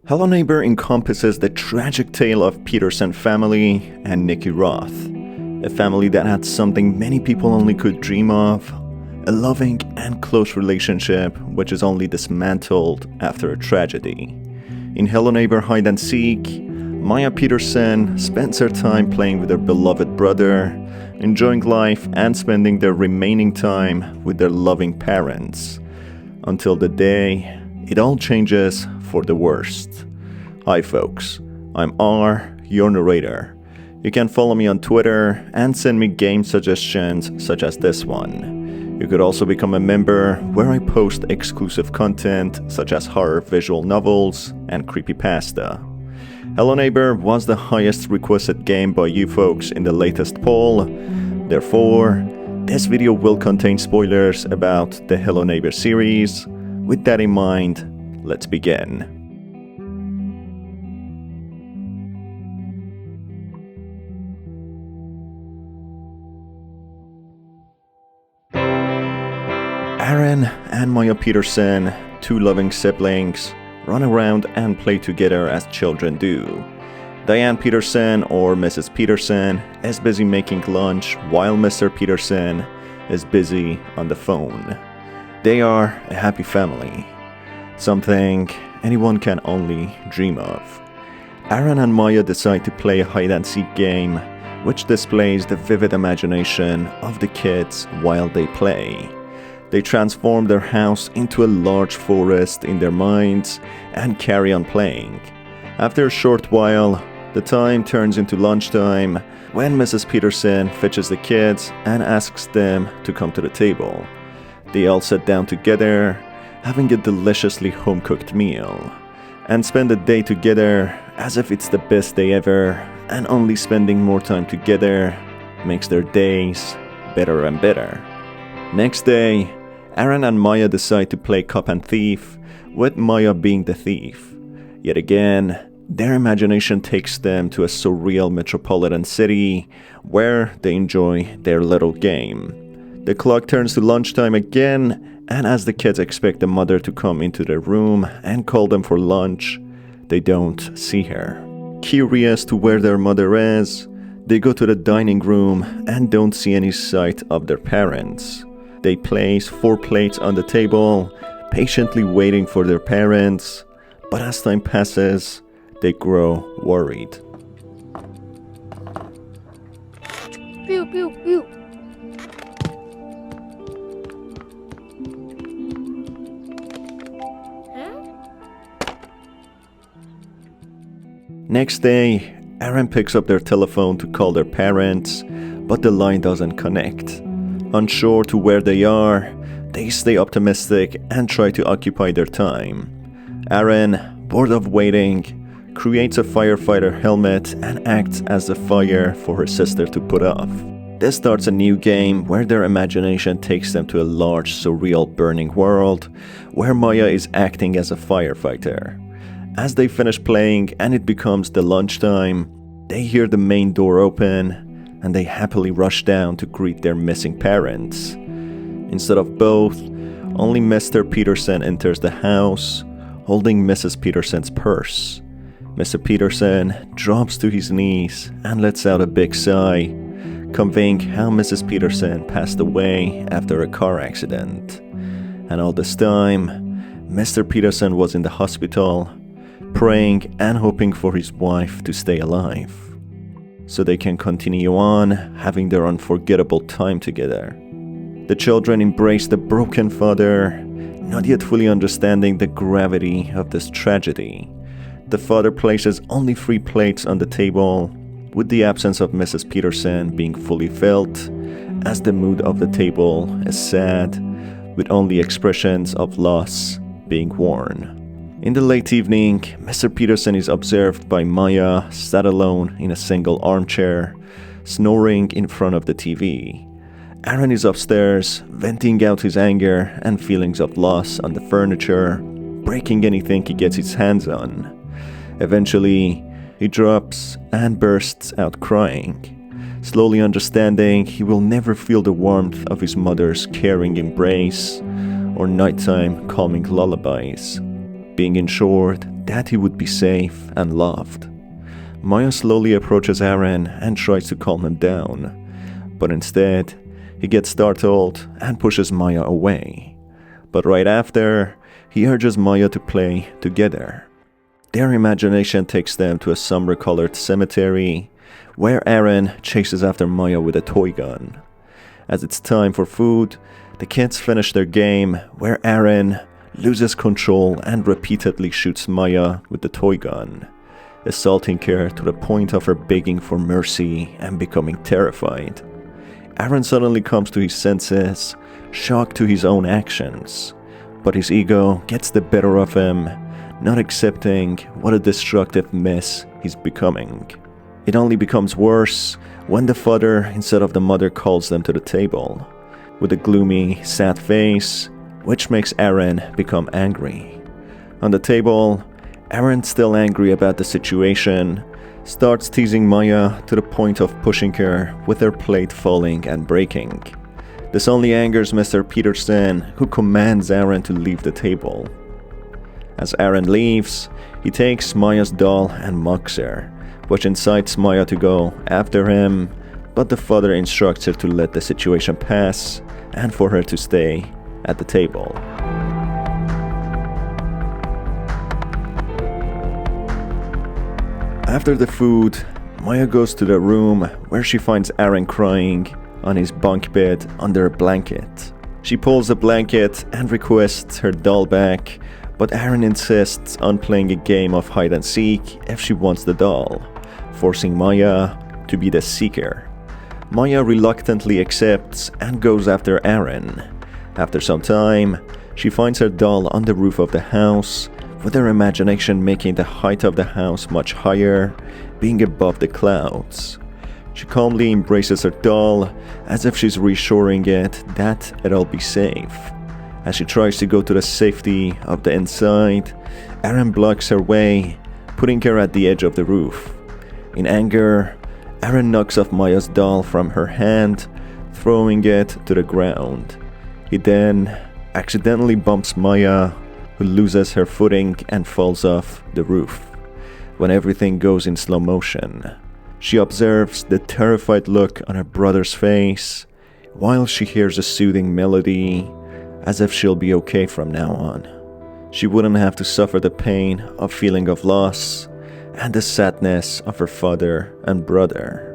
Hello Neighbour encompasses the tragic tale of Peterson family and Nikki Roth, a family that had something many people only could dream of, a loving and close relationship which is only dismantled after a tragedy. In Hello Neighbour Hide and Seek, Maya Peterson spends her time playing with her beloved brother, enjoying life and spending their remaining time with their loving parents, until the day it all changes for the worst. Hi folks, I'm R, your narrator. You can follow me on Twitter and send me game suggestions such as this one. You could also become a member where I post exclusive content such as horror visual novels and creepypasta. Hello Neighbour was the highest requested game by you folks in the latest poll. Therefore, this video will contain spoilers about the Hello Neighbour series. With that in mind, let's begin. Aaron and Maya Peterson, two loving siblings, run around and play together as children do. Diane Peterson, or Mrs. Peterson, is busy making lunch while Mr. Peterson is busy on the phone. They are a happy family, something anyone can only dream of. Aaron and Maya decide to play a hide-and-seek game, which displays the vivid imagination of the kids while they play. They transform their house into a large forest in their minds and carry on playing. After a short while, the time turns into lunchtime when Mrs. Peterson fetches the kids and asks them to come to the table. They all sit down together, having a deliciously home-cooked meal, and spend the day together as if it's the best day ever, and only spending more time together makes their days better and better. Next day, Aaron and Maya decide to play cop and thief, with Maya being the thief. Yet again, their imagination takes them to a surreal metropolitan city where they enjoy their little game. The clock turns to lunchtime again, and as the kids expect the mother to come into their room and call them for lunch, they don't see her. Curious to where their mother is, they go to the dining room and don't see any sight of their parents. They place 4 plates on the table, patiently waiting for their parents, but as time passes, they grow worried. Pew, pew, pew. Next day, Aaron picks up their telephone to call their parents, but the line doesn't connect. Unsure to where they are, they stay optimistic and try to occupy their time. Aaron, bored of waiting, creates a firefighter helmet and acts as the fire for her sister to put off. This starts a new game where their imagination takes them to a large, surreal burning world where Maya is acting as a firefighter. As they finish playing and it becomes the lunchtime, they hear the main door open and they happily rush down to greet their missing parents. Instead of both, only Mr. Peterson enters the house, holding Mrs. Peterson's purse. Mr. Peterson drops to his knees and lets out a big sigh, conveying how Mrs. Peterson passed away after a car accident. And all this time, Mr. Peterson was in the hospital, praying and hoping for his wife to stay alive, so they can continue on having their unforgettable time together. The children embrace the broken father, not yet fully understanding the gravity of this tragedy. The father places only 3 plates on the table, with the absence of Mrs. Peterson being fully felt, as the mood of the table is sad, with only expressions of loss being worn. In the late evening, Mr. Peterson is observed by Maya sat alone in a single armchair, snoring in front of the TV. Aaron is upstairs, venting out his anger and feelings of loss on the furniture, breaking anything he gets his hands on. Eventually, he drops and bursts out crying, slowly understanding he will never feel the warmth of his mother's caring embrace or nighttime calming lullabies. Being in short, that he would be safe and loved. Maya slowly approaches Aaron and tries to calm him down, but instead, he gets startled and pushes Maya away. But right after, he urges Maya to play together. Their imagination takes them to a somber-colored cemetery, where Aaron chases after Maya with a toy gun. As it's time for food, the kids finish their game, where Aaron loses control and repeatedly shoots Maya with the toy gun, assaulting her to the point of her begging for mercy and becoming terrified. Aaron suddenly comes to his senses, shocked to his own actions, but his ego gets the better of him, not accepting what a destructive mess he's becoming. It only becomes worse when the father instead of the mother calls them to the table, with a gloomy, sad face, which makes Aaron become angry. On the table, Aaron, still angry about the situation, starts teasing Maya to the point of pushing her with her plate falling and breaking. This only angers Mr. Peterson, who commands Aaron to leave the table. As Aaron leaves, he takes Maya's doll and mocks her, which incites Maya to go after him, but the father instructs her to let the situation pass and for her to stay at the table. After the food, Maya goes to the room where she finds Aaron crying on his bunk bed under a blanket. She pulls the blanket and requests her doll back, but Aaron insists on playing a game of hide and seek if she wants the doll, forcing Maya to be the seeker. Maya reluctantly accepts and goes after Aaron. After some time, she finds her doll on the roof of the house, with her imagination making the height of the house much higher, being above the clouds. She calmly embraces her doll, as if she's reassuring it that it'll be safe. As she tries to go to the safety of the inside, Aaron blocks her way, putting her at the edge of the roof. In anger, Aaron knocks off Maya's doll from her hand, throwing it to the ground. He then accidentally bumps Maya, who loses her footing and falls off the roof. When everything goes in slow motion, she observes the terrified look on her brother's face, while she hears a soothing melody, as if she'll be okay from now on. She wouldn't have to suffer the pain of feeling of loss and the sadness of her father and brother.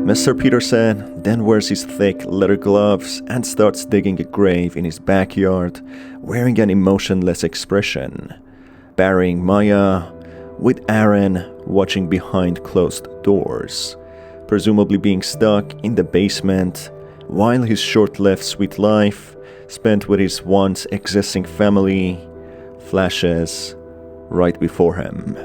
Mr. Peterson then wears his thick leather gloves and starts digging a grave in his backyard, wearing an emotionless expression, burying Maya, with Aaron watching behind closed doors, presumably being stuck in the basement, while his short-lived sweet life, spent with his once existing family, flashes right before him.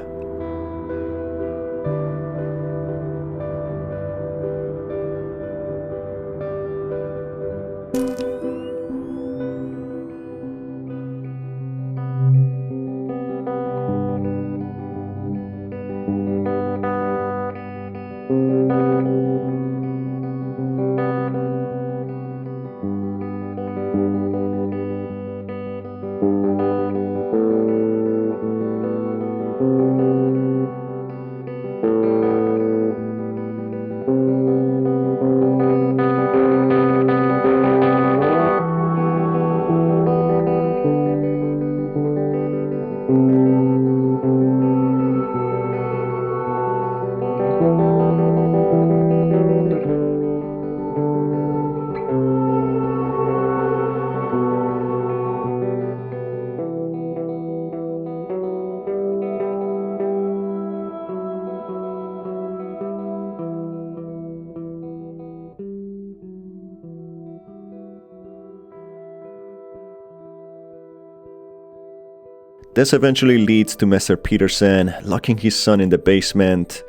This eventually leads to Mr. Peterson locking his son in the basement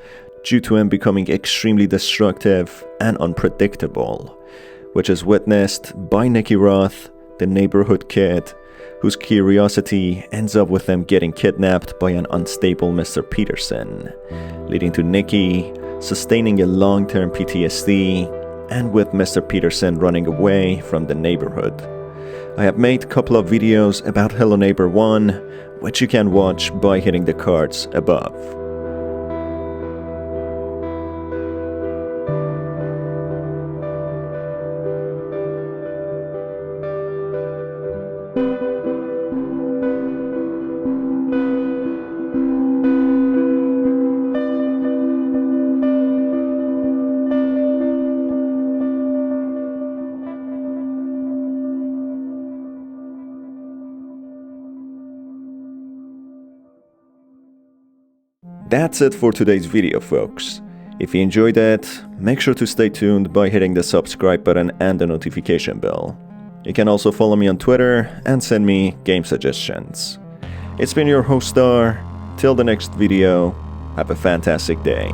due to him becoming extremely destructive and unpredictable, which is witnessed by Nikki Roth, the neighborhood kid, whose curiosity ends up with them getting kidnapped by an unstable Mr. Peterson, leading to Nikki sustaining a long-term PTSD and with Mr. Peterson running away from the neighborhood. I have made a couple of videos about Hello Neighbor 1, which you can watch by hitting the cards above. That's it for today's video, folks. If you enjoyed it, make sure to stay tuned by hitting the subscribe button and the notification bell. You can also follow me on Twitter and send me game suggestions. It's been your host Star. Till the next video, have a fantastic day.